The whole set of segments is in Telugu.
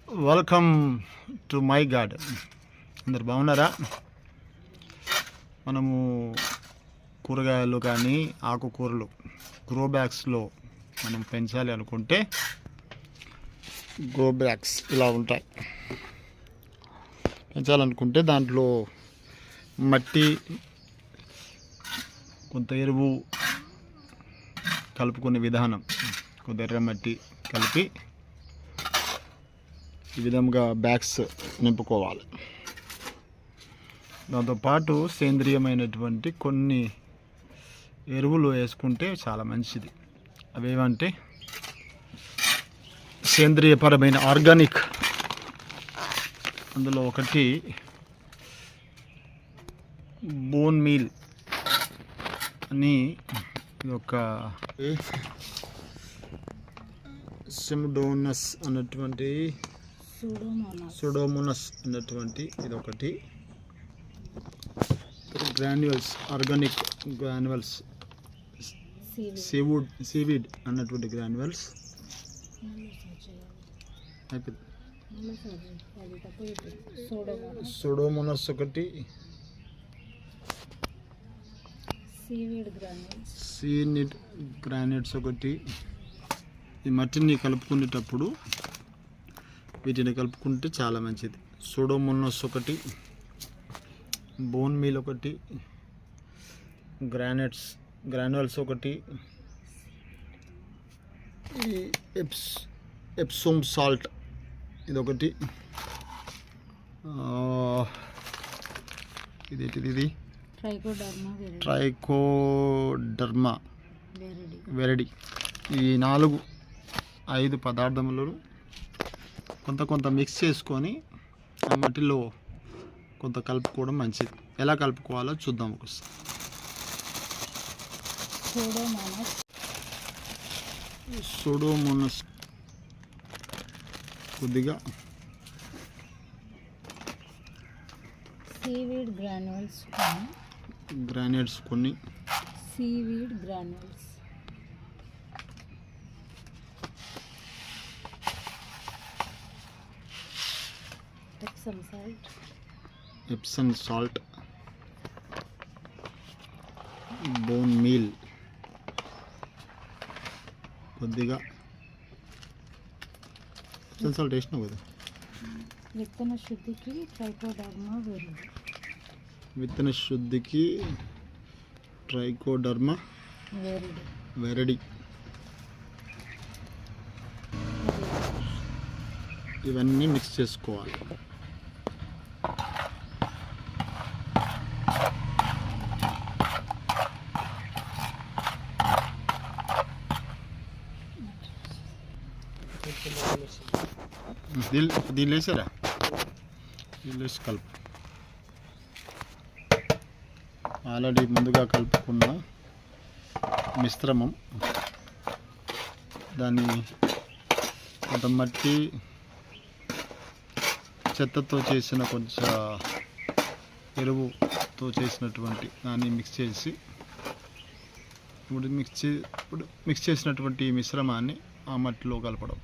Welcome to my garden. అందరు బాగున్నారా? మనము కూరగాయలు కానీ ఆకుకూరలు గ్రో బ్యాగ్స్లో మనం పెంచాలి అనుకుంటే గ్రో బ్యాగ్స్ ఇలా ఉంటాయి. పెంచాలనుకుంటే దాంట్లో మట్టి, కొంత ఎరువు కలుపుకునే విధానం, కొంత ఎర్ర మట్టి కలిపి ఈ విధంగా బ్యాగ్స్ నింపుకోవాలి. దాంతోపాటు సేంద్రియమైనటువంటి కొన్ని ఎరువులు వేసుకుంటే చాలా మంచిది. అవేమంటే సేంద్రియపరమైన ఆర్గానిక్, అందులో ఒకటి బోన్ మీల్ అని, ఇది ఒక సిమ్డోనస్ అన్నటువంటి, సూడోమోనస్ అన్నటువంటి ఇదొకటి, గ్రాన్యువల్స్, ఆర్గానిక్ గ్రాన్యువల్స్, సీవీడ్ అన్నటువంటి గ్రాన్యువల్స్ అయిపోయింది. సూడోమోనస్ ఒకటి, సీనిడ్ గ్రానైట్స్ ఒకటి. ఈ మట్టిని కలుపుకునేటప్పుడు వీటిని కలుపుకుంటే చాలా మంచిది. సూడోమోనస్ ఒకటి, బోన్ మీల్ ఒకటి, గ్రాన్యువల్స్ ఒకటి, ఈ ఎప్సోమ్ సాల్ట్ ఇదొకటి, ఇది ట్రైకోడర్మా వెరడి. ఈ 4-5 పదార్థములను కొంత మిక్స్ చేసుకొని ఆ మట్టిలో కొంత కలుపుకోవడం మంచిది. ఎలా కలుపుకోవాలో చూద్దాం ఒకసారి. సూడోమోనస్ కొద్దిగా, సీవీడ్ గ్రానైట్స్ కొన్ని, seaweed granules, Epsom salt, bone meal కొద్దిగా, సాల్ట్ వేసినావు కదా. విత్తన శుద్ధికి ట్రైకోడర్మా వెరడి, విత్తన శుద్ధికి ట్రైకోడర్మా వెరడి. ఇవన్నీ మిక్స్ చేసుకోవాలి. దీన్ని వేసారా? దీన్ని వేసి కలుపు. ఆల్రెడీ ముందుగా కలుపుకున్న మిశ్రమం, దాన్ని కొంత మట్టి, చెత్తతో చేసిన కొంచెం ఎరువుతో చేసినటువంటి దాన్ని మిక్స్ చేసి, ఇప్పుడు మిక్స్ చేసినటువంటి మిశ్రమాన్ని ఆ మట్టిలో కలపడం.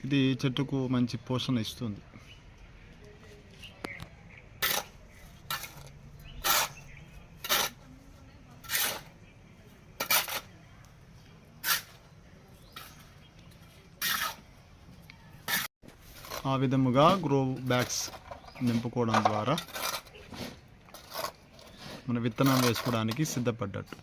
ఇది చెట్టుకు మంచి పోషణ ఇస్తుంది. ఆ విధముగా గ్రో బ్యాగ్స్ నింపుకోవడం ద్వారా మన విత్తనం వేసుకోవడానికి సిద్ధపడ్డట్టు.